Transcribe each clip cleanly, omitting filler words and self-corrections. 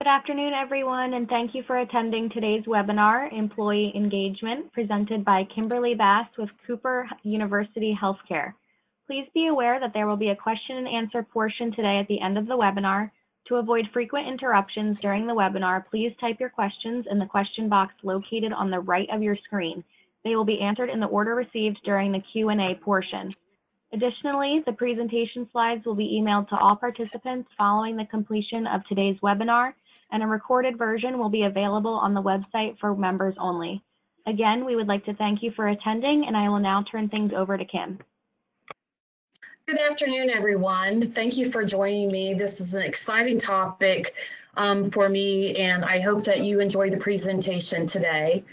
Good afternoon, everyone, and thank you for attending today's webinar, Employee Engagement, presented by Kimberly Bass with Cooper University Healthcare. Please be aware that there will be a question and answer portion today at the end of the webinar. To avoid frequent interruptions during the webinar, please type your questions in the question box located on the right of your screen. They will be answered in the order received during the Q&A portion. Additionally, the presentation slides will be emailed to all participants following the completion of today's webinar, and a recorded version will be available on the website for members only. Again, we would like to thank you for attending, and I will now turn things over to Kim. Good afternoon, everyone. Thank you for joining me. This is an exciting topic for me, and I hope that you enjoy the presentation today.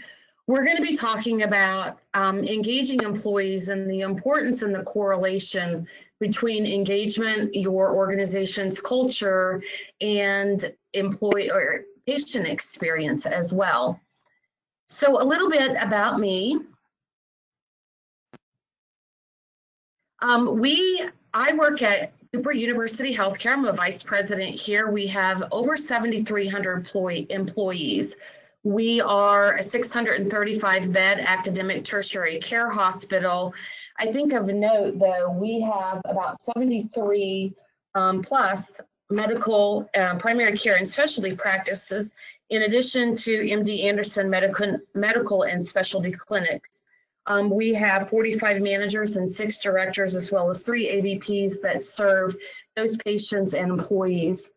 We're going to be talking about engaging employees and the importance and the correlation between engagement, your organization's culture, and employee or patient experience as well. So a little bit about me. I work at Cooper University Healthcare. I'm a vice president here. We have over 7,300 employees. We are a 635-bed academic tertiary care hospital. I think of note, though, we have about 73 plus medical, primary care and specialty practices, in addition to MD Anderson medical and specialty clinics. We have 45 managers and 6 directors, as well as 3 AVPs that serve those patients and employees.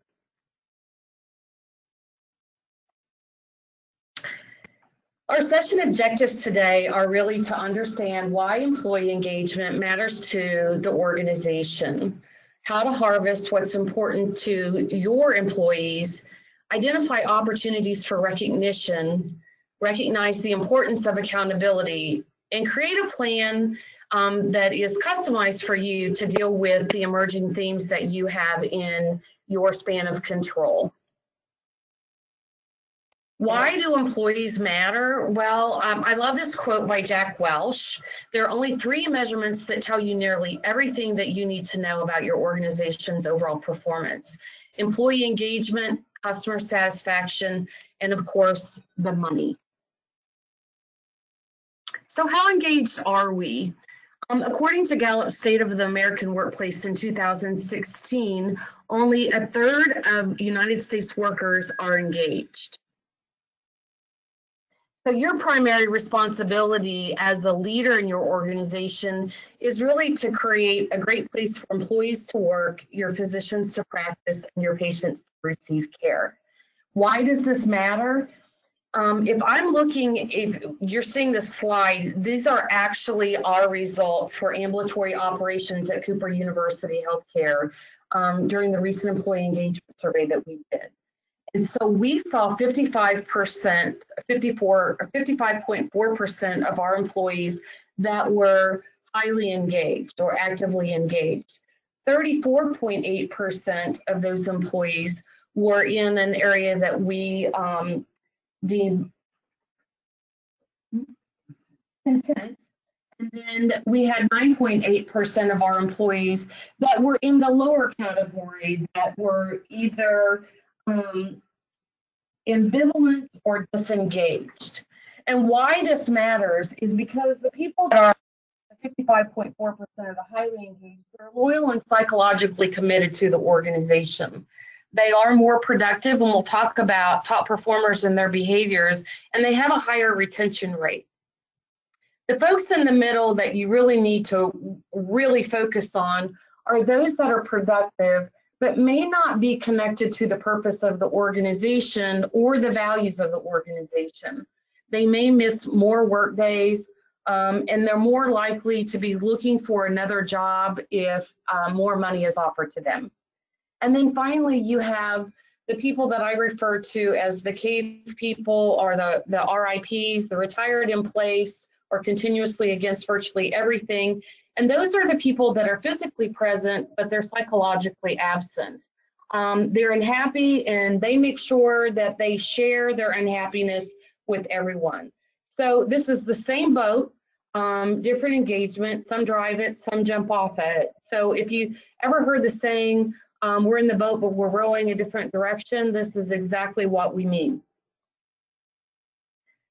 Our session objectives today are really to understand why employee engagement matters to the organization, how to harvest what's important to your employees, identify opportunities for recognition, recognize the importance of accountability, and create a plan that is customized for you to deal with the emerging themes that you have in your span of control. Why do employees matter? Well, I love this quote by Jack Welch. There are only 3 measurements that tell you nearly everything that you need to know about your organization's overall performance: employee engagement, customer satisfaction, and of course, the money. So how engaged are we? According to Gallup's State of the American Workplace in 2016, only 1/3 of United States workers are engaged. So your primary responsibility as a leader in your organization is really to create a great place for employees to work, your physicians to practice, and your patients to receive care. Why does this matter? If you're seeing this slide, these are actually our results for ambulatory operations at Cooper University Healthcare during the recent employee engagement survey that we did. And so we saw 55.4% of our employees that were highly engaged or actively engaged. 34.8% of those employees were in an area that we deem content. And then we had 9.8% of our employees that were in the lower category, that were either ambivalent or disengaged. And why this matters is because the people that are 55.4% of the highly engaged are loyal and psychologically committed to the organization. They are more productive, and we'll talk about top performers and their behaviors, and they have a higher retention rate. The folks in the middle that you really need to really focus on are those that are productive but may not be connected to the purpose of the organization or the values of the organization. They may miss more work days, and they're more likely to be looking for another job if more money is offered to them. And then finally, you have the people that I refer to as the cave people, or the RIPs, the retired in place or continuously against virtually everything. And those are the people that are physically present, but they're psychologically absent. They're unhappy, and they make sure that they share their unhappiness with everyone. So this is the same boat, different engagement. Some drive it, some jump off it. So if you ever heard the saying, we're in the boat, but we're rowing a different direction. This is exactly what we mean.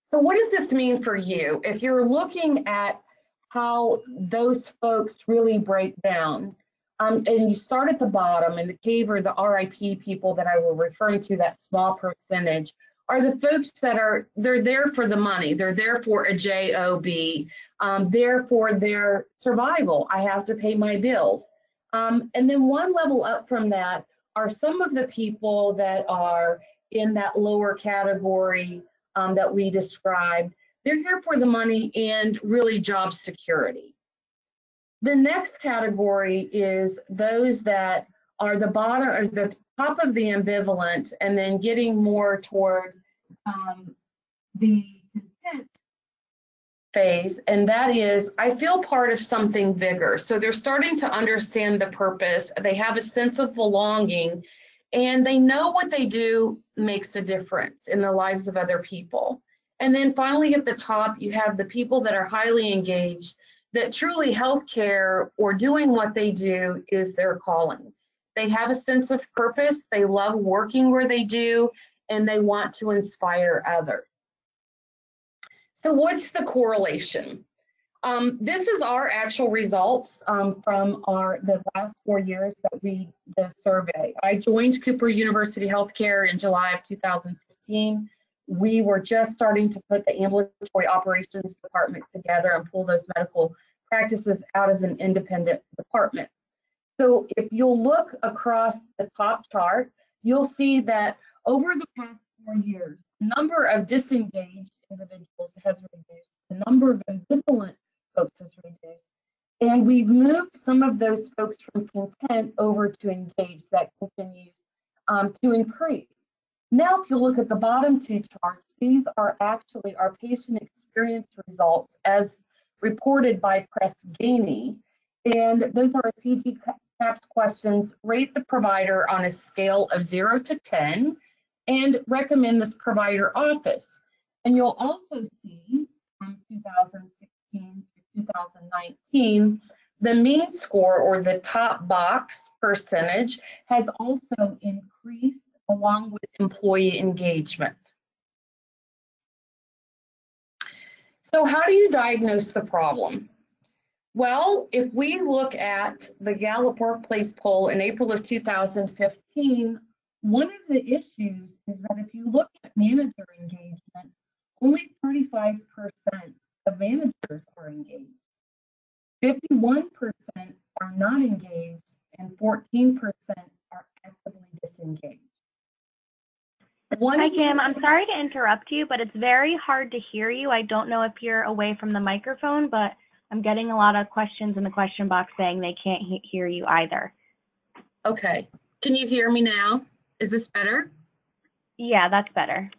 So what does this mean for you? If you're looking at how those folks really break down, and you start at the bottom, and the CAVE or the RIP people that I were referring to, that small percentage, are the folks that they're there for the money. They're there for a job, there for their survival. I have to pay my bills. And then one level up from that are some of the people that are in that lower category that we described. They're here for the money and really job security. The next category is those that are the bottom or the top of the ambivalent, and then getting more toward the content phase, and that is, I feel part of something bigger. So they're starting to understand the purpose, they have a sense of belonging, and they know what they do makes a difference in the lives of other people. And then finally at the top, you have the people that are highly engaged, that truly healthcare or doing what they do is their calling. They have a sense of purpose, they love working where they do, and they want to inspire others. So what's the correlation? This is our actual results from the last 4 years that we did the survey. I joined Cooper University Healthcare in July of 2015. We were just starting to put the ambulatory operations department together and pull those medical practices out as an independent department. So if you'll look across the top chart, you'll see that over the past 4 years, the number of disengaged individuals has reduced, the number of ambivalent folks has reduced, and we've moved some of those folks from content over to engaged. That continues to increase. Now, if you look at the bottom two charts, these are actually our patient experience results as reported by Press Ganey, and those are CG CAPS questions. Rate the provider on a scale of 0 to 10 and recommend this provider office. And you'll also see from 2016 to 2019, the mean score, or the top box percentage, has also increased along with employee engagement. So how do you diagnose the problem? Well, if we look at the Gallup Workplace Poll in April of 2015, one of the issues is that if you look at manager engagement, only 35% of managers are engaged. 51% are not engaged, and 14% are actively disengaged. Hi, Kim. I'm sorry to interrupt you, but it's very hard to hear you. I don't know if you're away from the microphone, but I'm getting a lot of questions in the question box saying they can't hear you either. Okay. Can you hear me now? Is this better? Yeah, that's better.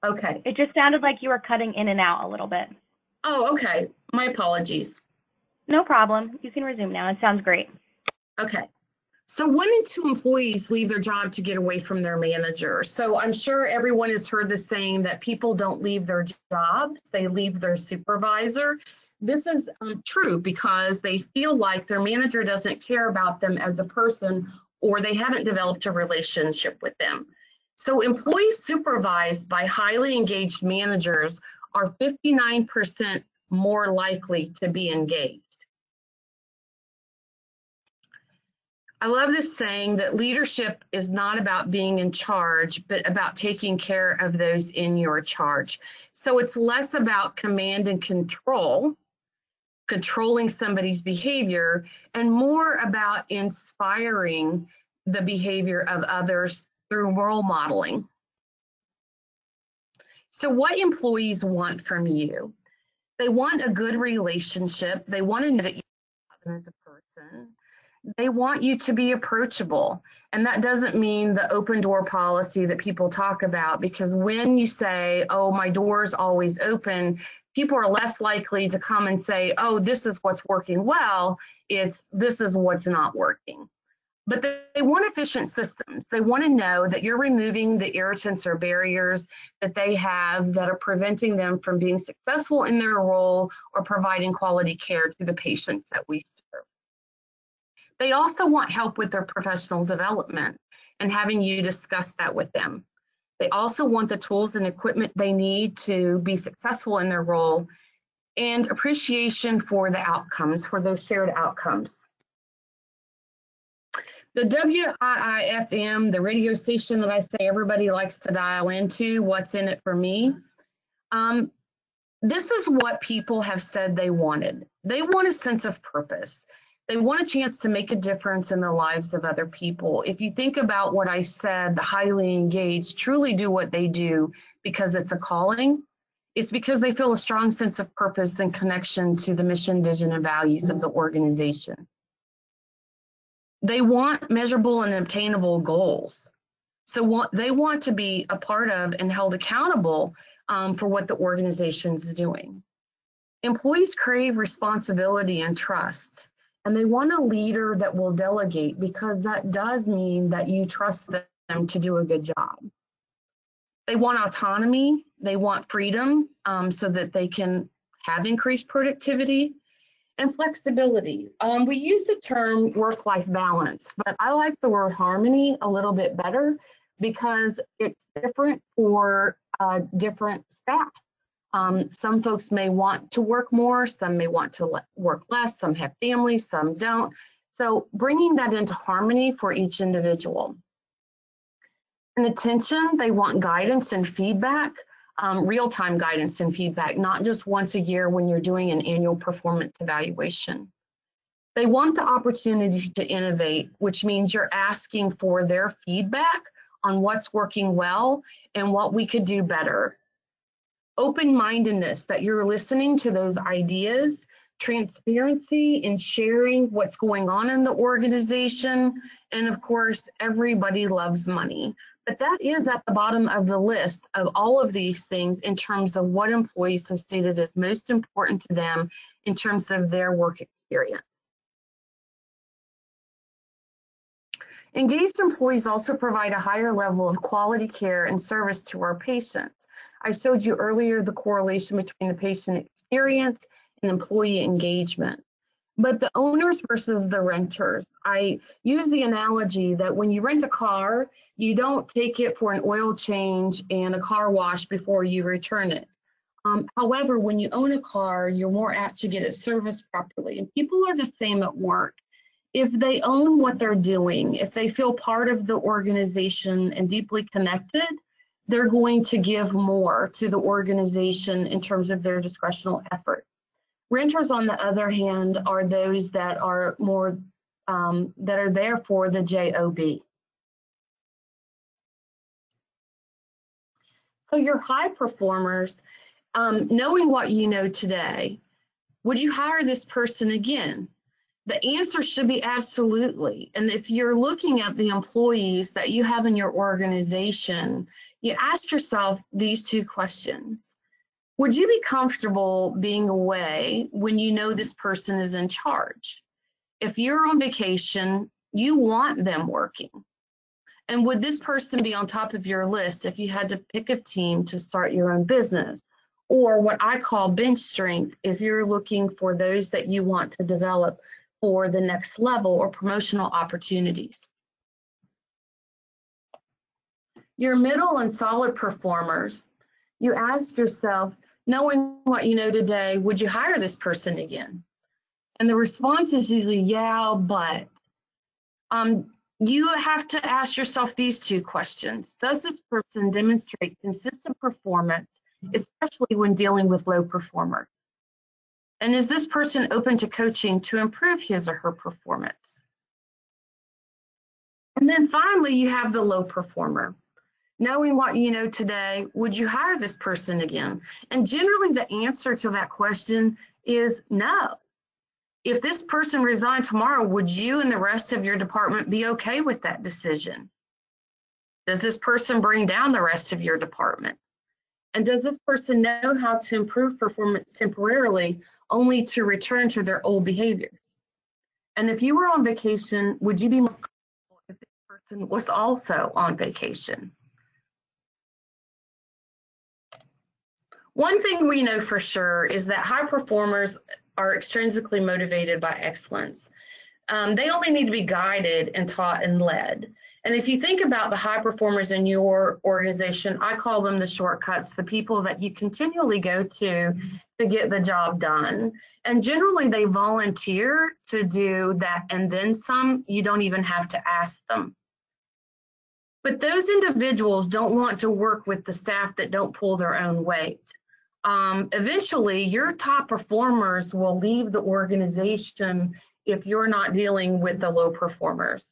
Okay. It just sounded like you were cutting in and out a little bit. Oh, okay. My apologies. No problem. You can resume now. It sounds great. Okay. So 1 in 2 employees leave their job to get away from their manager. So I'm sure everyone has heard the saying that people don't leave their jobs, they leave their supervisor. This is true because they feel like their manager doesn't care about them as a person, or they haven't developed a relationship with them. So employees supervised by highly engaged managers are 59% more likely to be engaged. I love this saying that leadership is not about being in charge, but about taking care of those in your charge. So it's less about command and control, controlling somebody's behavior, and more about inspiring the behavior of others through role modeling. So what employees want from you? They want a good relationship. They want to know that you love them as a person. They want you to be approachable. And that doesn't mean the open door policy that people talk about, because when you say, oh, my door's always open, people are less likely to come and say, oh, this is what's working well. It's this is what's not working. But they want efficient systems. They want to know that you're removing the irritants or barriers that they have that are preventing them from being successful in their role or providing quality care to the patients that we serve. They also want help with their professional development and having you discuss that with them. They also want the tools and equipment they need to be successful in their role, and appreciation for the outcomes, for those shared outcomes. The WIIFM, the radio station that I say everybody likes to dial into, what's in it for me? This is what people have said they wanted. They want a sense of purpose. They want a chance to make a difference in the lives of other people. If you think about what I said, the highly engaged truly do what they do because it's a calling. It's because they feel a strong sense of purpose and connection to the mission, vision, and values of the organization. They want measurable and obtainable goals. So they want to be a part of and held accountable for what the organization is doing. Employees crave responsibility and trust, and they want a leader that will delegate, because that does mean that you trust them to do a good job. They want autonomy, they want freedom so that they can have increased productivity, and flexibility. We use the term work-life balance, but I like the word harmony a little bit better because it's different for different staff. Some folks may want to work more, some may want to work less, some have families, some don't. So bringing that into harmony for each individual. And attention, they want guidance and feedback, real-time guidance and feedback, not just once a year when you're doing an annual performance evaluation. They want the opportunity to innovate, which means you're asking for their feedback on what's working well and what we could do better. Open-mindedness, that you're listening to those ideas, transparency in sharing what's going on in the organization, and of course, everybody loves money. But that is at the bottom of the list of all of these things in terms of what employees have stated is most important to them in terms of their work experience. Engaged employees also provide a higher level of quality care and service to our patients. I showed you earlier the correlation between the patient experience and employee engagement. But the owners versus the renters, I use the analogy that when you rent a car, you don't take it for an oil change and a car wash before you return it. However, when you own a car, you're more apt to get it serviced properly. And people are the same at work. If they own what they're doing, if they feel part of the organization and deeply connected, they're going to give more to the organization in terms of their discretional effort. Renters, on the other hand, are those that are more, that are there for the job. So your high performers, knowing what you know today, would you hire this person again? The answer should be absolutely. And if you're looking at the employees that you have in your organization, you ask yourself these two questions. Would you be comfortable being away when you know this person is in charge? If you're on vacation, you want them working. And would this person be on top of your list if you had to pick a team to start your own business? Or what I call bench strength, if you're looking for those that you want to develop for the next level or promotional opportunities. Your middle and solid performers, you ask yourself, knowing what you know today, would you hire this person again? And the response is usually, yeah, but. You have to ask yourself these two questions. Does this person demonstrate consistent performance, especially when dealing with low performers? And is this person open to coaching to improve his or her performance? And then finally, you have the low performer. Knowing what you know today, would you hire this person again? And generally the answer to that question is no. If this person resigned tomorrow, would you and the rest of your department be okay with that decision? Does this person bring down the rest of your department? And does this person know how to improve performance temporarily only to return to their old behaviors? And if you were on vacation, would you be more comfortable if this person was also on vacation? One thing we know for sure is that high performers are extrinsically motivated by excellence. They only need to be guided and taught and led. And if you think about the high performers in your organization, I call them the shortcuts, the people that you continually go to get the job done. And generally they volunteer to do that and then some. You don't even have to ask them. But those individuals don't want to work with the staff that don't pull their own weight. Eventually, your top performers will leave the organization if you're not dealing with the low performers.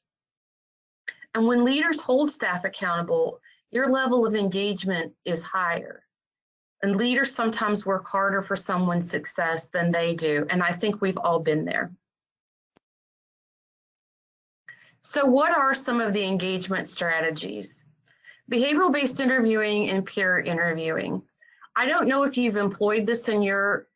And when leaders hold staff accountable, your level of engagement is higher. And leaders sometimes work harder for someone's success than they do. And I think we've all been there. So what are some of the engagement strategies? Behavioral-based interviewing and peer interviewing. I don't know if you've employed this in your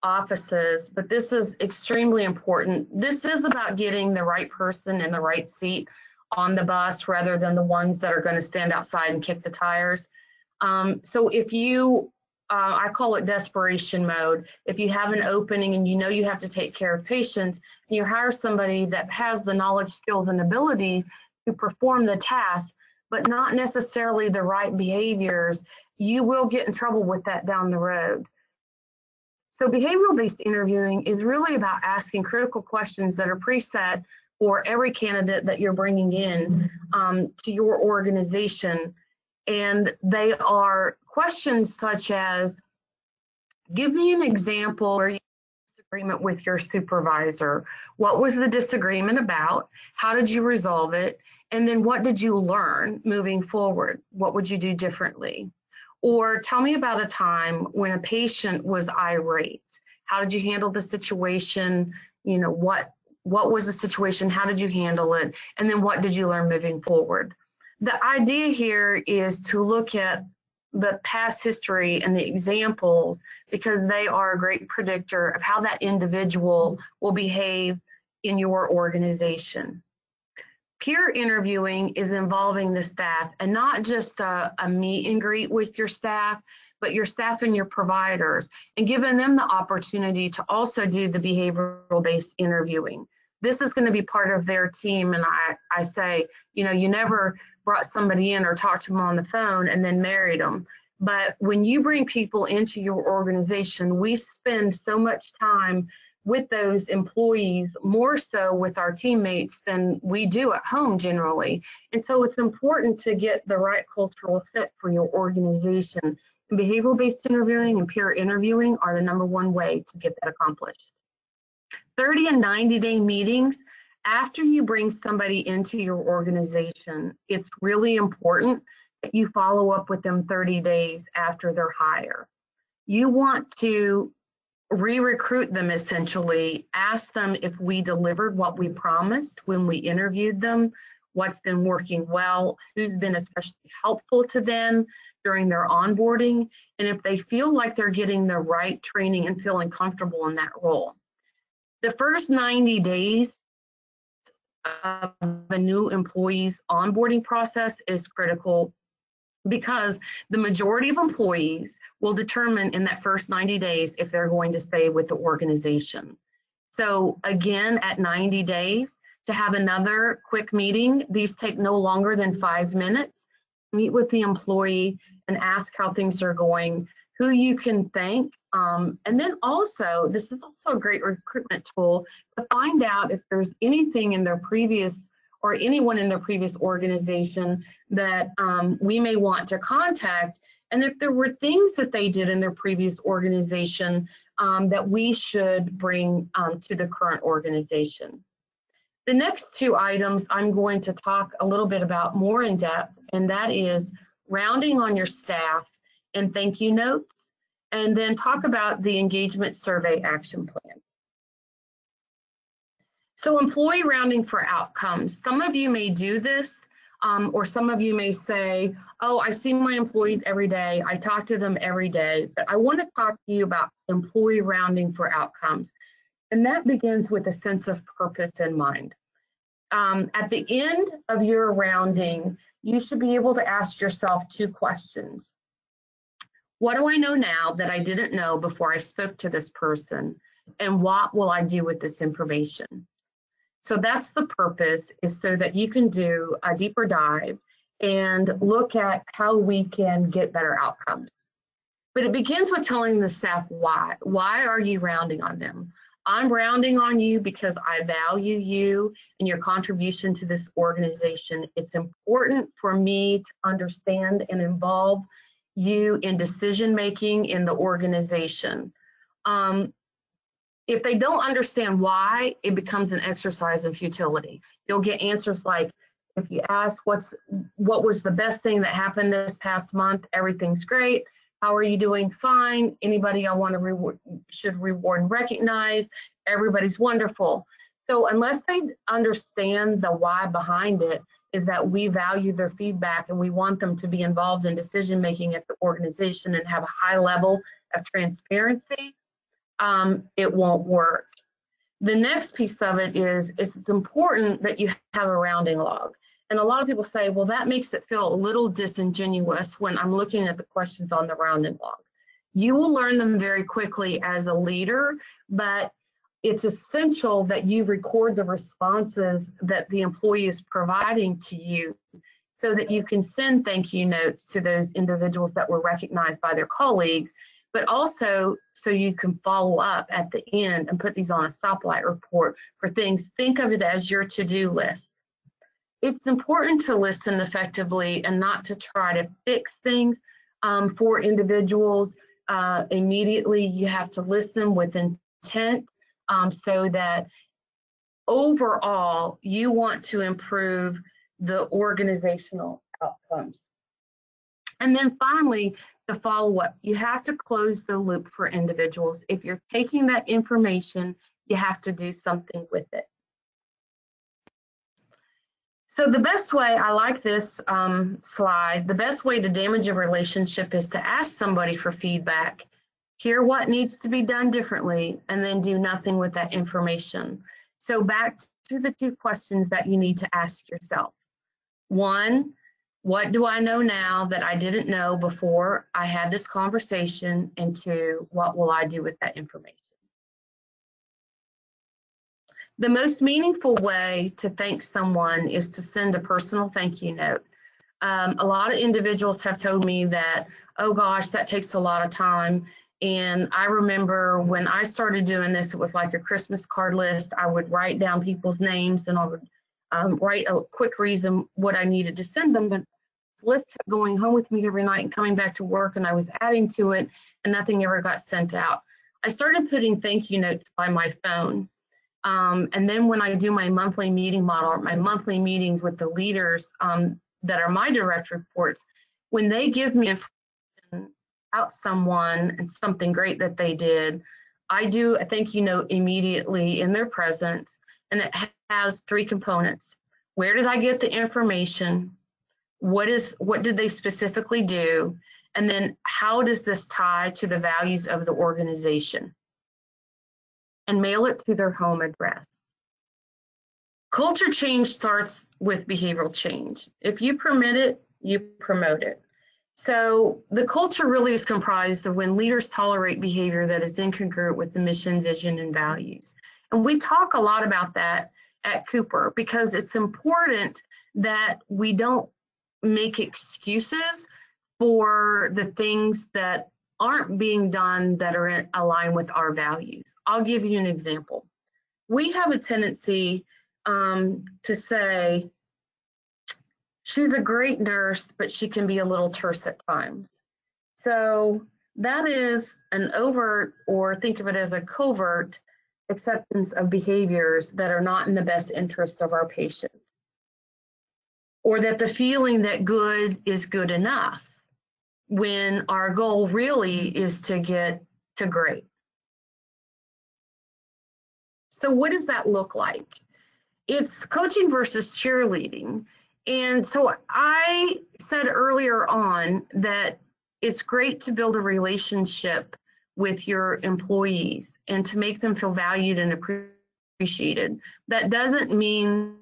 offices, but this is extremely important. This is about getting the right person in the right seat on the bus rather than the ones that are going to stand outside and kick the tires. So if you, I call it desperation mode. If you have an opening and you know you have to take care of patients, and you hire somebody that has the knowledge, skills, and ability to perform the task, but not necessarily the right behaviors, you will get in trouble with that down the road. So behavioral-based interviewing is really about asking critical questions that are preset for every candidate that you're bringing in to your organization. And they are questions such as, give me an example where you had a disagreement with your supervisor. What was the disagreement about? How did you resolve it? And then what did you learn moving forward? What would you do differently? Or tell me about a time when a patient was irate. How did you handle the situation? You know, what was the situation? How did you handle it? And then what did you learn moving forward? The idea here is to look at the past history and the examples because they are a great predictor of how that individual will behave in your organization. Peer interviewing is involving the staff and not just a meet and greet with your staff, but your staff and your providers, and giving them the opportunity to also do the behavioral-based interviewing. This is going to be part of their team, and I say, you know, you never brought somebody in or talked to them on the phone and then married them. But when you bring people into your organization, we spend so much time with those employees, more so with our teammates than we do at home generally. And so it's important to get the right cultural fit for your organization. And behavioral-based interviewing and peer interviewing are the #1 way to get that accomplished. 30 and 90-day meetings. After you bring somebody into your organization, it's really important that you follow up with them 30 days after their hire. You want to re-recruit them essentially, ask them if we delivered what we promised when we interviewed them, what's been working well, who's been especially helpful to them during their onboarding, and if they feel like they're getting the right training and feeling comfortable in that role. The first 90 days of a new employee's onboarding process is critical because the majority of employees will determine in that first 90 days if they're going to stay with the organization. So again, at 90 days, to have another quick meeting, these take no longer than 5 minutes. Meet with the employee and ask how things are going, who you can thank. And then also, this is also a great recruitment tool to find out if there's anything in their previous or anyone in their previous organization that we may want to contact, and if there were things that they did in their previous organization that we should bring to the current organization. The next 2 items I'm going to talk a little bit about more in depth, and that is rounding on your staff and thank you notes, and then talk about the engagement survey action plans. So employee rounding for outcomes. Some of you may do this, or some of you may say, oh, I see my employees every day, I talk to them every day, but I want to talk to you about employee rounding for outcomes. And that begins with a sense of purpose in mind. At the end of your rounding, you should be able to ask yourself 2 questions. What do I know now that I didn't know before I spoke to this person? And what will I do with this information? So that's the purpose, is so that you can do a deeper dive and look at how we can get better outcomes. But it begins with telling the staff why. Why are you rounding on them? I'm rounding on you because I value you and your contribution to this organization. It's important for me to understand and involve you in decision making in the organization. If they don't understand why, it becomes an exercise in futility. You'll get answers like, if you ask what was the best thing that happened this past month, everything's great. How are you doing? Fine. Anybody I want to reward should reward and recognize. Everybody's wonderful. So unless they understand the why behind it, is that we value their feedback and we want them to be involved in decision making at the organization and have a high level of transparency, it won't work. The next piece of it is it's important that you have a rounding log. And a lot of people say, well, that makes it feel a little disingenuous when I'm looking at the questions on the rounding log. You will learn them very quickly as a leader, but it's essential that you record the responses that the employee is providing to you so that you can send thank you notes to those individuals that were recognized by their colleagues, but also so you can follow up at the end and put these on a stoplight report for things. Think of it as your to-do list. It's important to listen effectively and not to try to fix things for individuals immediately. You have to listen with intent so that overall you want to improve the organizational outcomes. And then finally, the follow-up. You have to close the loop for individuals. If you're taking that information, you have to do something with it. So the best way, I like this slide, the best way to damage a relationship is to ask somebody for feedback, hear what needs to be done differently, and then do nothing with that information. So back to the two questions that you need to ask yourself. One, what do I know now that I didn't know before I had this conversation? And two, what will I do with that information? The most meaningful way to thank someone is to send a personal thank you note. A lot of individuals have told me that, oh gosh, that takes a lot of time. And I remember when I started doing this, it was like a Christmas card list. I would write down people's names and I would write a quick reason what I needed to send them. But the list kept going home with me every night and coming back to work, and I was adding to it and nothing ever got sent out. I started putting thank you notes by my phone. And then when I do my monthly meeting model, or my monthly meetings with the leaders that are my direct reports, when they give me information about someone and something great that they did, I do a thank you note immediately in their presence, and it has three components. Where did I get the information? What did they specifically do? And then how does this tie to the values of the organization? And mail it to their home address. Culture change starts with behavioral change. If you permit it, you promote it. So the culture really is comprised of when leaders tolerate behavior that is incongruent with the mission, vision, and values. And we talk a lot about that at Cooper because it's important that we don't make excuses for the things that aren't being done that are in line with our values. I'll give you an example. We have a tendency to say, she's a great nurse, but she can be a little terse at times. So that is an overt, or think of it as a covert, acceptance of behaviors that are not in the best interest of our patients. Or that the feeling that good is good enough, when our goal really is to get to great. So what does that look like? It's coaching versus cheerleading. And so I said earlier on that it's great to build a relationship with your employees and to make them feel valued and appreciated. That doesn't mean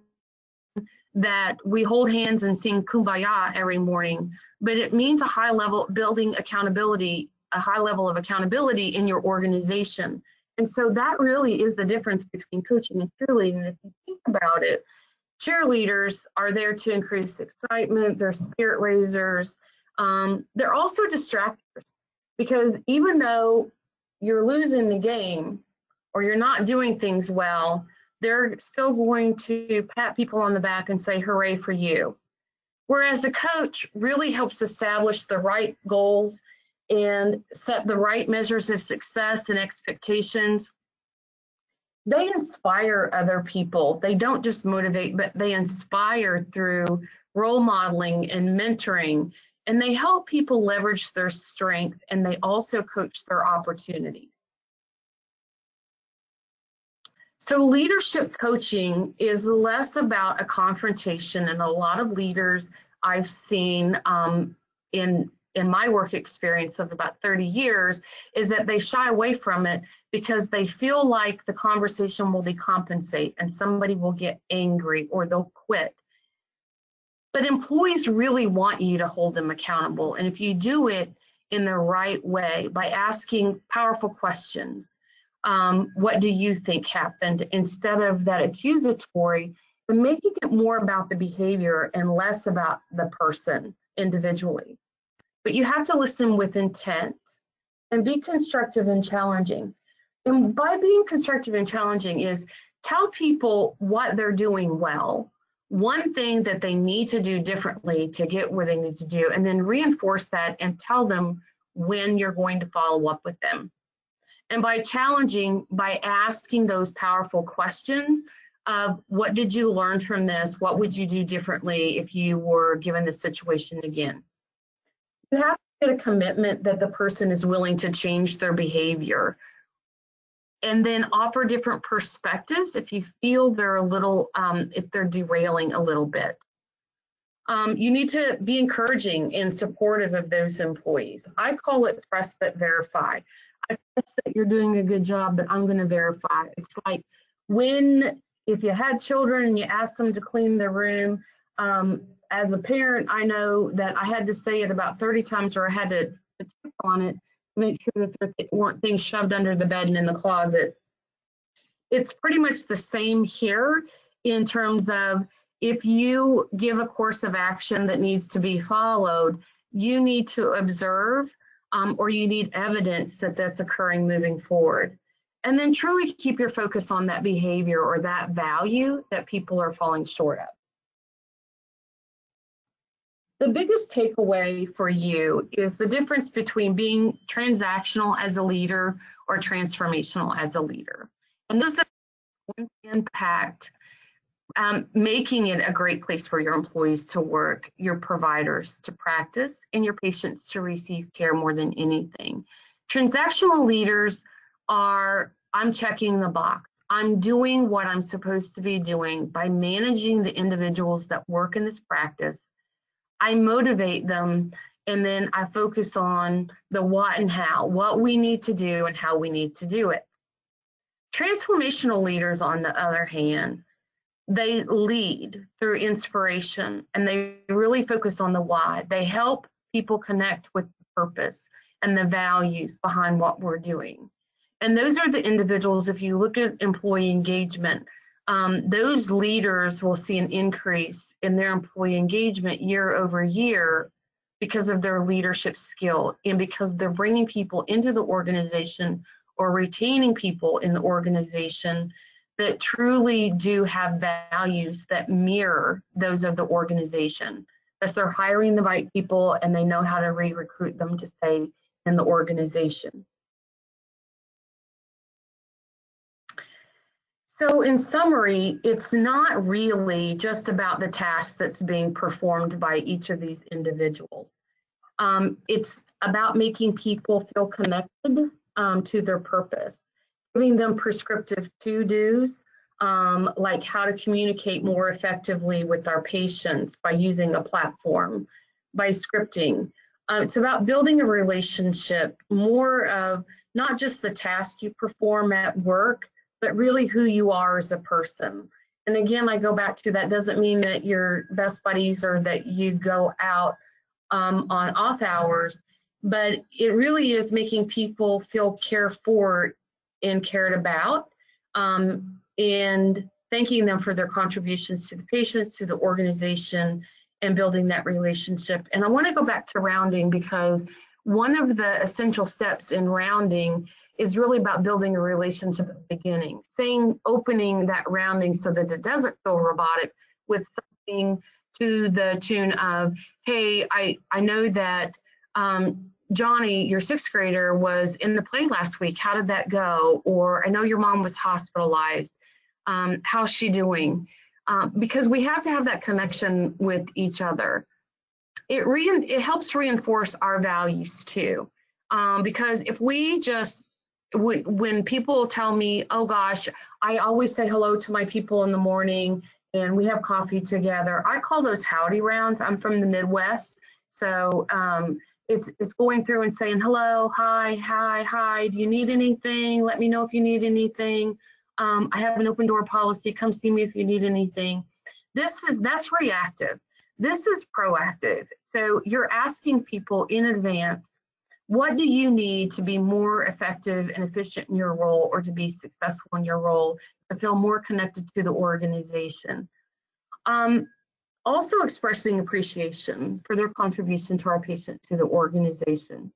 that we hold hands and sing Kumbaya every morning, but it means a high level, building accountability, a high level of accountability in your organization. And so that really is the difference between coaching and cheerleading. If you think about it, cheerleaders are there to increase excitement, they're spirit raisers. They're also distractors, because even though you're losing the game or you're not doing things well, they're still going to pat people on the back and say, hooray for you. Whereas a coach really helps establish the right goals and set the right measures of success and expectations. They inspire other people. They don't just motivate, but they inspire through role modeling and mentoring, and they help people leverage their strength, and they also coach their opportunities. So leadership coaching is less about a confrontation, and a lot of leaders I've seen in my work experience of about 30 years is that they shy away from it because they feel like the conversation will decompensate and somebody will get angry or they'll quit. But employees really want you to hold them accountable, and if you do it in the right way by asking powerful questions, what do you think happened, instead of that accusatory, and making it more about the behavior and less about the person individually. But you have to listen with intent and be constructive and challenging. And by being constructive and challenging is tell people what they're doing well, one thing that they need to do differently to get where they need to do, and then reinforce that and tell them when you're going to follow up with them. And by challenging, by asking those powerful questions of what did you learn from this? What would you do differently if you were given this situation again? You have to get a commitment that the person is willing to change their behavior, and then offer different perspectives if you feel they're a little, if they're derailing a little bit. You need to be encouraging and supportive of those employees. I call it trust but verify. I trust that you're doing a good job, but I'm going to verify. It's like if you had children and you asked them to clean their room, as a parent, I know that I had to say it about 30 times, or I had to check on it to make sure that there weren't things shoved under the bed and in the closet. It's pretty much the same here in terms of if you give a course of action that needs to be followed, you need to observe or you need evidence that that's occurring moving forward. And then truly keep your focus on that behavior or that value that people are falling short of. The biggest takeaway for you is the difference between being transactional as a leader or transformational as a leader. And this is going to impact making it a great place for your employees to work, your providers to practice, and your patients to receive care more than anything. Transactional leaders are, I'm checking the box. I'm doing what I'm supposed to be doing by managing the individuals that work in this practice. I motivate them, and then I focus on the what and how, what we need to do and how we need to do it. Transformational leaders, on the other hand, they lead through inspiration, and they really focus on the why. They help people connect with the purpose and the values behind what we're doing. And those are the individuals, if you look at employee engagement, those leaders will see an increase in their employee engagement year over year because of their leadership skill and because they're bringing people into the organization or retaining people in the organization that truly do have values that mirror those of the organization. As they're hiring the right people and they know how to re-recruit them to stay in the organization. So in summary, it's not really just about the task that's being performed by each of these individuals. It's about making people feel connected to their purpose, giving them prescriptive to-dos, like how to communicate more effectively with our patients by using a platform, by scripting. It's about building a relationship, more of not just the task you perform at work, but really who you are as a person. And again, I go back to that doesn't mean that you're best buddies or that you go out on off hours, but it really is making people feel cared for and cared about, and thanking them for their contributions to the patients, to the organization, and building that relationship. And I want to go back to rounding, because one of the essential steps in rounding is really about building a relationship at the beginning, opening that rounding so that it doesn't feel robotic, with something to the tune of, hey, I know that Johnny, your sixth grader, was in the play last week. How did that go? Or I know your mom was hospitalized. How's she doing? Because we have to have that connection with each other. It helps reinforce our values too. Because if we just, when people tell me, oh gosh, I always say hello to my people in the morning and we have coffee together, I call those howdy rounds. I'm from the Midwest. So it's going through and saying hello, hi, do you need anything? Let me know if you need anything. I have an open door policy. Come see me if you need anything. That's reactive. This is proactive. So you're asking people in advance, what do you need to be more effective and efficient in your role, or to be successful in your role, to feel more connected to the organization? Also expressing appreciation for their contribution to our patient, to the organization.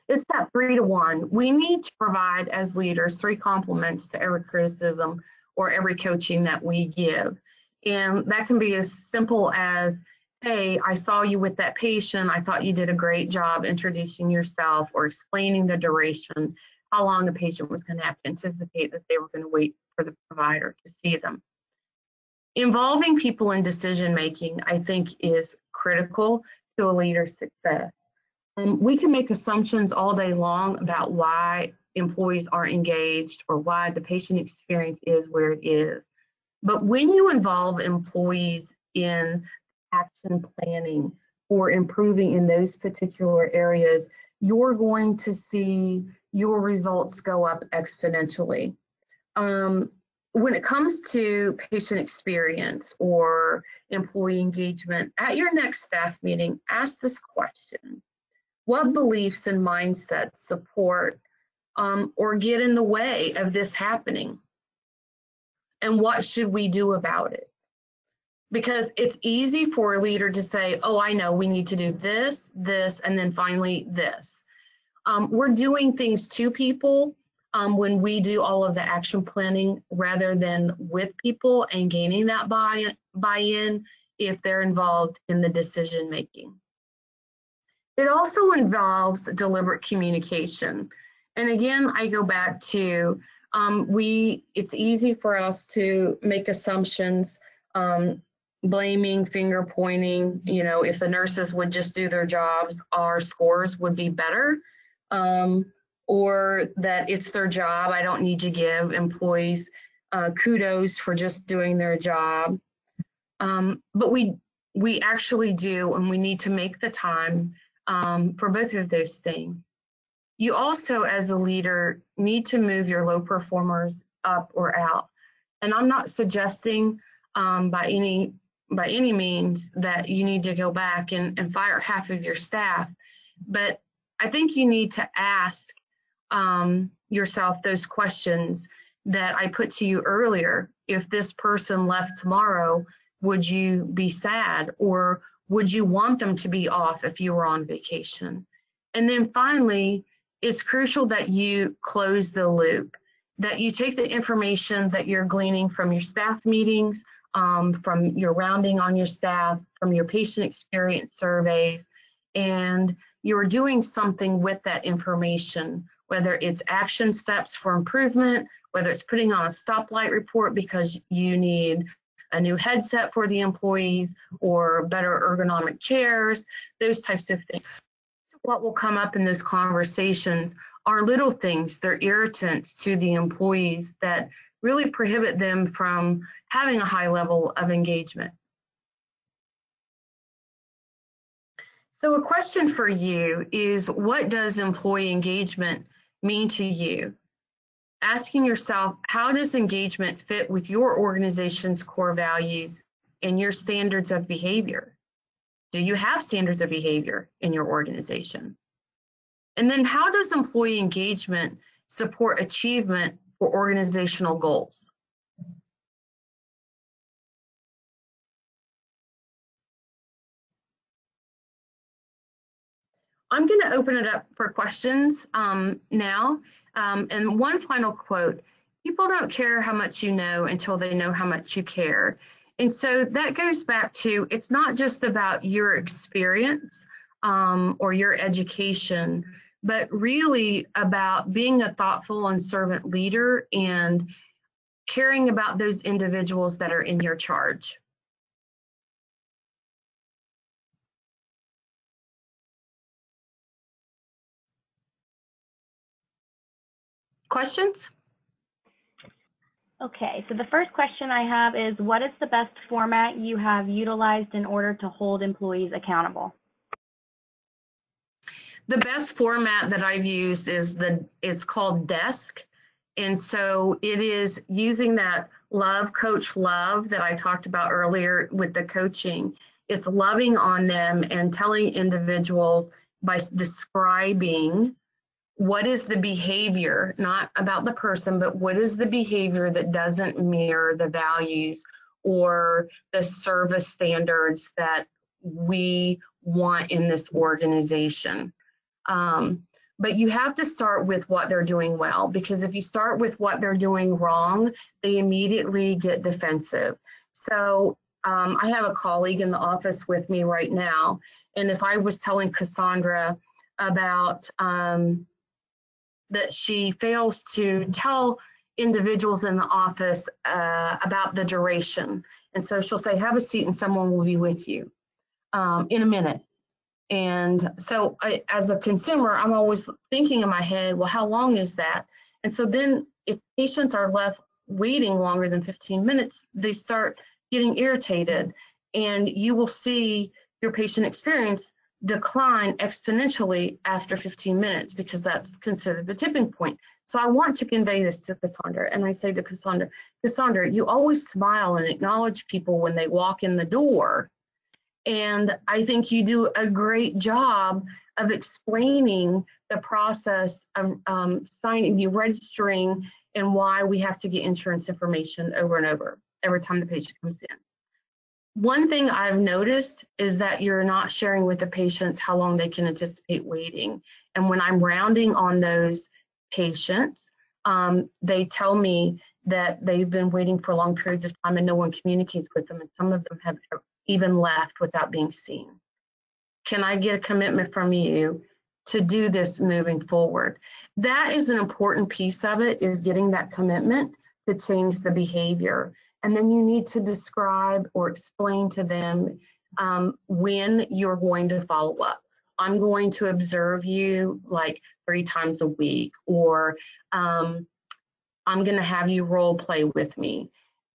It's that 3-to-1. We need to provide, as leaders, 3 compliments to every criticism or every coaching that we give. And that can be as simple as, hey, I saw you with that patient. I thought you did a great job introducing yourself or explaining the duration, how long the patient was going to have to anticipate that they were going to wait for the provider to see them. Involving people in decision making, I think, is critical to a leader's success. We can make assumptions all day long about why employees aren't engaged or why the patient experience is where it is. But when you involve employees in action planning or improving in those particular areas, you're going to see your results go up exponentially. When it comes to patient experience or employee engagement, at your next staff meeting, ask this question: what beliefs and mindsets support or get in the way of this happening? And what should we do about it? Because it's easy for a leader to say, oh, I know we need to do this, this, and then finally this. We're doing things to people when we do all of the action planning rather than with people and gaining that buy-in if they're involved in the decision making. It also involves deliberate communication. And again, I go back to, it's easy for us to make assumptions, blaming, finger pointing. You know, if the nurses would just do their jobs, our scores would be better, or that it's their job. I don't need to give employees kudos for just doing their job. But we actually do, and we need to make the time for both of those things. You also, as a leader, need to move your low performers up or out. And I'm not suggesting by any means that you need to go back and fire half of your staff, but I think you need to ask yourself those questions that I put to you earlier. If this person left tomorrow, would you be sad, or would you want them to be off if you were on vacation? And then finally, it's crucial that you close the loop, that you take the information that you're gleaning from your staff meetings, from your rounding on your staff, from your patient experience surveys, and you're doing something with that information, whether it's action steps for improvement, whether it's putting on a stoplight report because you need a new headset for the employees or better ergonomic chairs, those types of things. What will come up in those conversations are little things, they're irritants to the employees that really prohibit them from having a high level of engagement. So a question for you is, what does employee engagement mean to you? Asking yourself, how does engagement fit with your organization's core values and your standards of behavior? Do you have standards of behavior in your organization? And then how does employee engagement support achievement for organizational goals? I'm going to open it up for questions now. And one final quote: people don't care how much you know until they know how much you care. And so that goes back to, it's not just about your experience or your education, but really about being a thoughtful and servant leader and caring about those individuals that are in your charge. Questions? Okay, so the first question I have is, what is the best format you have utilized in order to hold employees accountable? The best format that I've used is it's called DESK. And so it is using that love, coach love that I talked about earlier with the coaching. It's loving on them and telling individuals by describing what is the behavior, not about the person, but what is the behavior that doesn't mirror the values or the service standards that we want in this organization. But you have to start with what they're doing well, because if you start with what they're doing wrong, they immediately get defensive. So I have a colleague in the office with me right now, and if I was telling Cassandra about that she fails to tell individuals in the office about the duration. And so she'll say, have a seat and someone will be with you in a minute. And so as a consumer, I'm always thinking in my head, well, how long is that? And so then if patients are left waiting longer than 15 minutes, they start getting irritated, and you will see your patient experience decline exponentially after 15 minutes, because that's considered the tipping point. So I want to convey this to Cassandra, and I say to Cassandra, Cassandra, you always smile and acknowledge people when they walk in the door. And I think you do a great job of explaining the process of registering, and why we have to get insurance information over and over every time the patient comes in. One thing I've noticed is that you're not sharing with the patients how long they can anticipate waiting. And when I'm rounding on those patients, they tell me that they've been waiting for long periods of time and no one communicates with them, and some of them have even left without being seen. Can I get a commitment from you to do this moving forward? That is an important piece of it, is getting that commitment to change the behavior. And then you need to describe or explain to them when you're going to follow up. I'm going to observe you like 3 times a week, or I'm going to have you role play with me.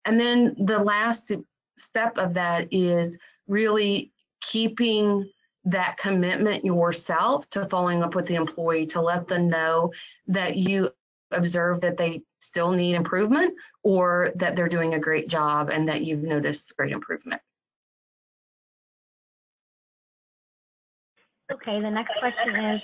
And then the last step of that is really keeping that commitment yourself to following up with the employee, to let them know that you observe that they still need improvement, or that they're doing a great job and that you've noticed great improvement. Okay, the next question is,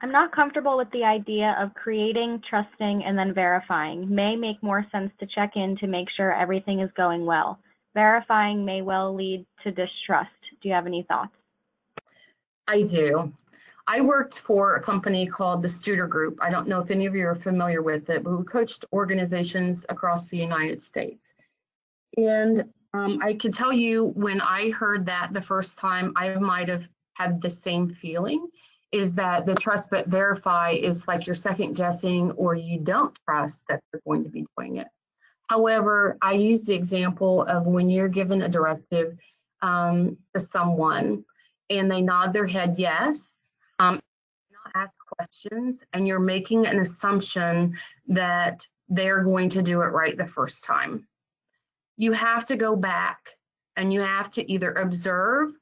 I'm not comfortable with the idea of creating, trusting, and then verifying. May make more sense to check in to make sure everything is going well. Verifying may well lead to distrust. Do you have any thoughts? I do. I worked for a company called the Studer Group. I don't know if any of you are familiar with it, but we coached organizations across the United States. And I can tell you, when I heard that the first time, I might have had the same feeling, is that the trust but verify is like you're second guessing, or you don't trust that they're going to be doing it. However, I use the example of when you're given a directive to someone and they nod their head yes, not ask questions, and you're making an assumption that they're going to do it right the first time. You have to go back and you have to either observe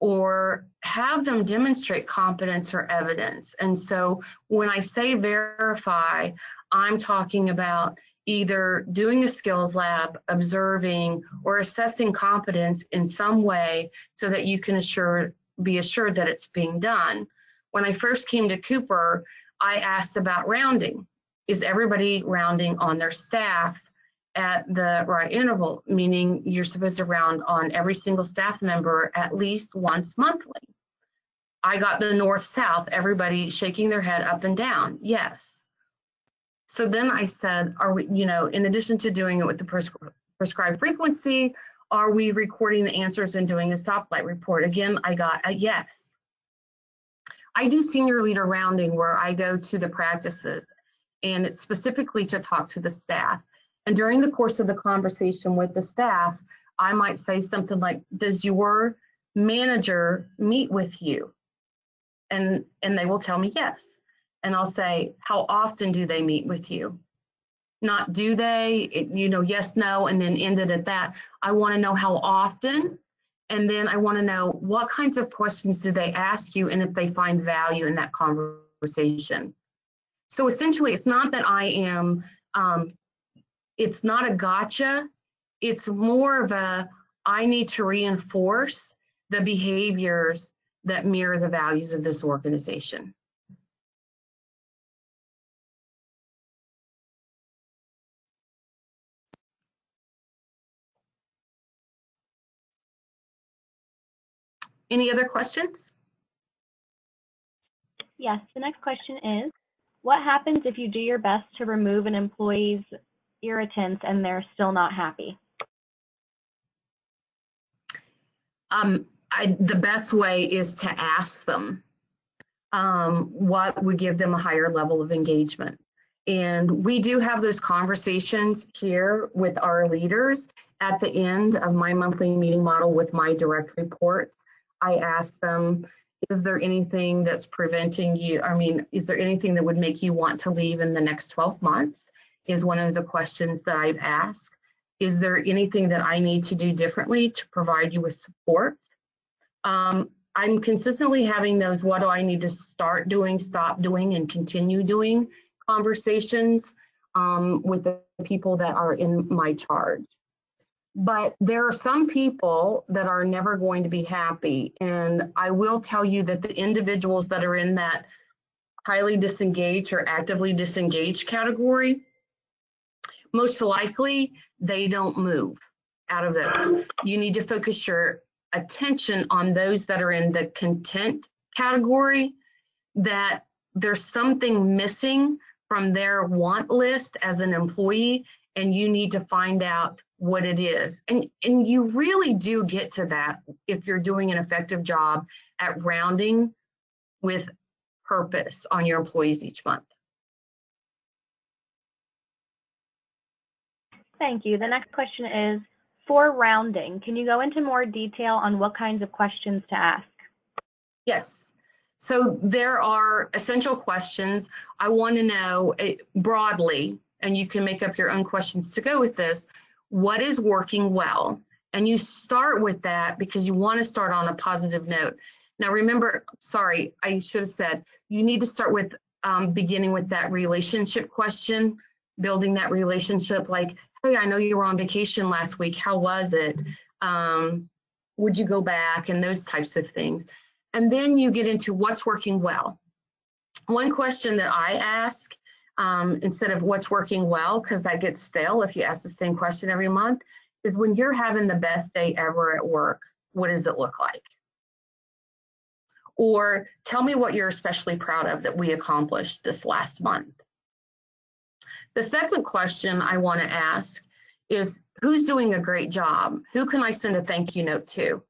or have them demonstrate competence or evidence. And so when I say verify, I'm talking about either doing a skills lab, observing, or assessing competence in some way so that you can be assured that it's being done. When I first came to Cooper, I asked about rounding. Is everybody rounding on their staff at the right interval? Meaning you're supposed to round on every single staff member at least once monthly. I got the north-south, everybody shaking their head up and down, yes. So then I said, are we, in addition to doing it with the prescribed frequency, are we recording the answers and doing a stoplight report? Again, I got a yes. I do senior leader rounding where I go to the practices, and it's specifically to talk to the staff. And during the course of the conversation with the staff, I might say something like, does your manager meet with you? And they will tell me yes. And I'll say, how often do they meet with you? Not do they, yes, no, and then end it at that. I want to know how often. And then I want to know what kinds of questions do they ask you and if they find value in that conversation. So essentially, it's not that I am, it's not a gotcha. It's more of a, I need to reinforce the behaviors that mirror the values of this organization. Any other questions? Yes, the next question is, what happens if you do your best to remove an employee's irritants and they're still not happy? The best way is to ask them what would give them a higher level of engagement. And we do have those conversations here with our leaders at the end of my monthly meeting model with my direct reports. I ask them, is there anything that's preventing you? I mean, is there anything that would make you want to leave in the next 12 months? Is one of the questions that I've asked. Is there anything that I need to do differently to provide you with support? I'm consistently having those, what do I need to start doing, stop doing, and continue doing conversations with the people that are in my charge. But there are some people that are never going to be happy. And I will tell you that the individuals that are in that highly disengaged or actively disengaged category, most likely they don't move out of those. You need to focus your attention on those that are in the content category, that there's something missing from their want list as an employee, and you need to find out what it is. And you really do get to that if you're doing an effective job at rounding with purpose on your employees each month. Thank you. The next question is, for rounding, can you go into more detail on what kinds of questions to ask? Yes. So there are essential questions. I want to know broadly, and you can make up your own questions to go with this, what is working well? And you start with that because you want to start on a positive note. Now remember, sorry, I should have said, you need to start with beginning with that relationship question, building that relationship like, hey, I know you were on vacation last week. How was it? Would you go back? And those types of things. And then you get into what's working well. One question that I ask, instead of what's working well, because that gets stale if you ask the same question every month, is when you're having the best day ever at work, what does it look like? Or tell me what you're especially proud of that we accomplished this last month. The second question I want to ask is, who's doing a great job? Who can I send a thank you note to?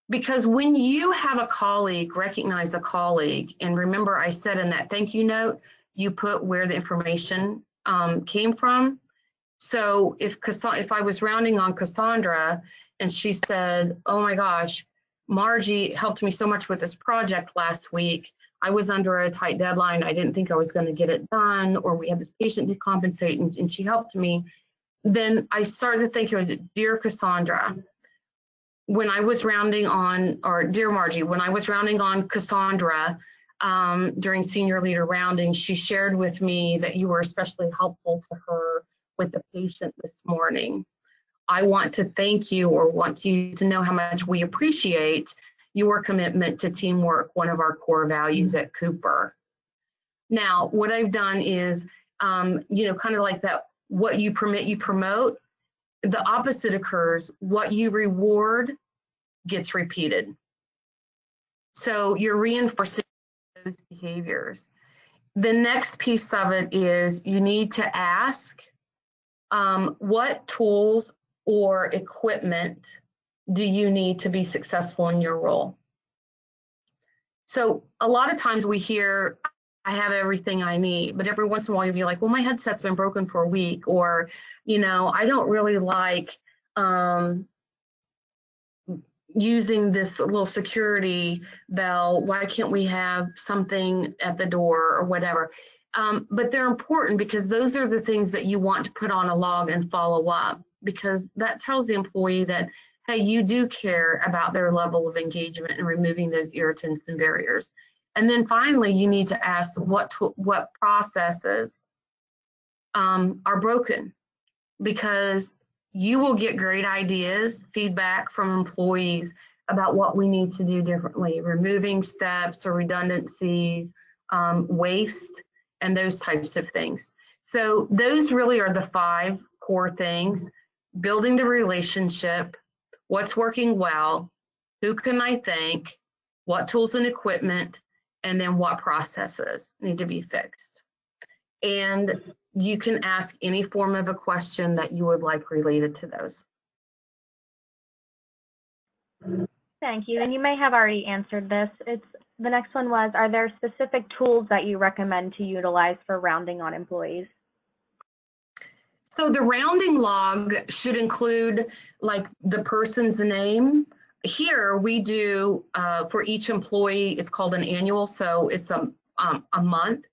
Because when you have a colleague, recognize a colleague, and remember I said in that thank you note, you put where the information came from. So if I was rounding on Cassandra and she said, oh my gosh, Margie helped me so much with this project last week. I was under a tight deadline. I didn't think I was going to get it done, or we had this patient decompensate and she helped me. Then I started thinking, dear Cassandra, when I was rounding on, or dear Margie, when I was rounding on Cassandra during senior leader rounding, she shared with me that you were especially helpful to her with the patient this morning. I want to thank you, or want you to know how much we appreciate your commitment to teamwork, one of our core values at Cooper. Now, what I've done is, kind of like that, what you permit, you promote. The opposite occurs. What you reward gets repeated. So you're reinforcing those behaviors. The next piece of it is you need to ask what tools or equipment do you need to be successful in your role? So a lot of times we hear, I have everything I need, but every once in a while you'll be like, well, my headset's been broken for a week, or, you know, I don't really like using this little security bell. Why can't we have something at the door or whatever? But they're important because those are the things that you want to put on a log and follow up, because that tells the employee that, hey, you do care about their level of engagement and removing those irritants and barriers. And then finally, you need to ask what processes are broken, because you will get great ideas, feedback from employees about what we need to do differently, removing steps or redundancies, waste, and those types of things. So those really are the 5 core things: building the relationship, what's working well, who can I thank, what tools and equipment, and then what processes need to be fixed. And you can ask any form of a question that you would like related to those. Thank you. And you may have already answered this. The next one was, are there specific tools that you recommend to utilize for rounding on employees? So the rounding log should include like the person's name. Here we do for each employee, it's called an annual. So it's a month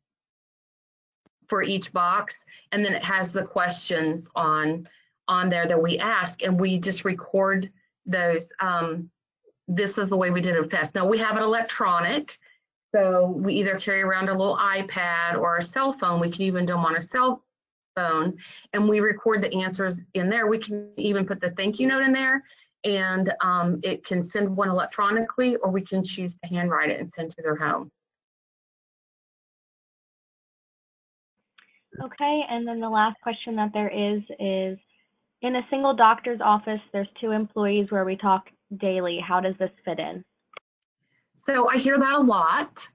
for each box, and then it has the questions on there that we ask, and we just record those. This is the way we did it fast. Now we have it electronic, so we either carry around a little iPad or a cell phone. We can even do them on a cell phone, and we record the answers in there. We can even put the thank you note in there, and it can send one electronically, or we can choose to handwrite it and send to their home. Okay, and then the last question that there is in a single doctor's office, there's 2 employees where we talk daily. How does this fit in? So I hear that a lot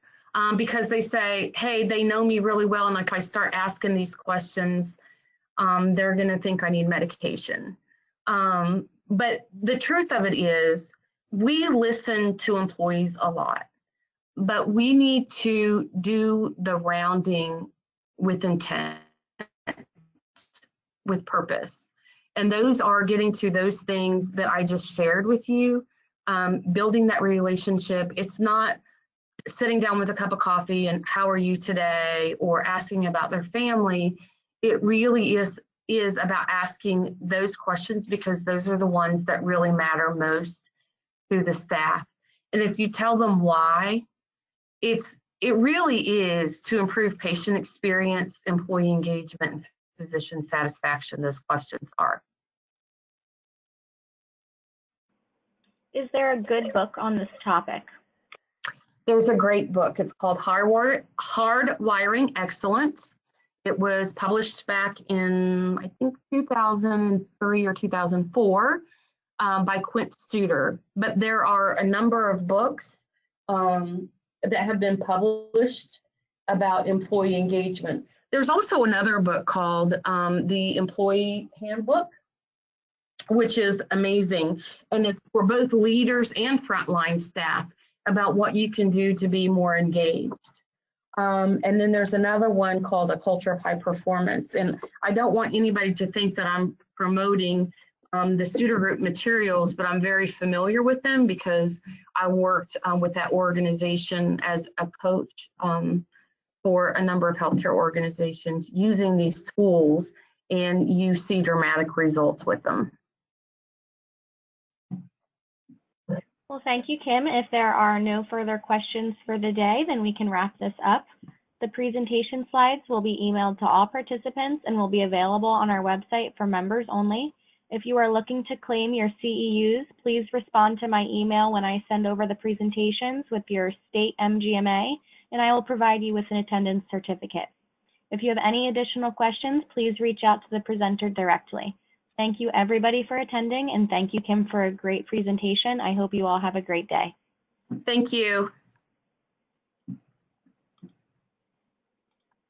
because they say, hey, they know me really well, and if I start asking these questions, they're going to think I need medication. But the truth of it is, we listen to employees a lot, but we need to do the rounding with intent, with purpose. And those are getting to those things that I just shared with you, building that relationship. It's not sitting down with a cup of coffee and how are you today, or asking about their family. It really is about asking those questions, because those are the ones that really matter most to the staff. And if you tell them why, it really is to improve patient experience, employee engagement, and physician satisfaction. Those questions are. Is there a good book on this topic? There's a great book. It's called Hardwiring Excellence. It was published back in, I think, 2003 or 2004 by Quint Studer. But there are a number of books that have been published about employee engagement. There's also another book called The Employee Handbook, which is amazing. And it's for both leaders and frontline staff about what you can do to be more engaged. And then there's another one called A Culture of High Performance. And I don't want anybody to think that I'm promoting the Studer Group materials, but I'm very familiar with them because I worked with that organization as a coach for a number of healthcare organizations using these tools, and you see dramatic results with them. Well, thank you, Kim. If there are no further questions for the day, then we can wrap this up. The presentation slides will be emailed to all participants and will be available on our website for members only. If you are looking to claim your CEUs, please respond to my email when I send over the presentations with your state MGMA, and I will provide you with an attendance certificate. If you have any additional questions, please reach out to the presenter directly. Thank you, everybody, for attending, and thank you, Kim, for a great presentation. I hope you all have a great day. Thank you.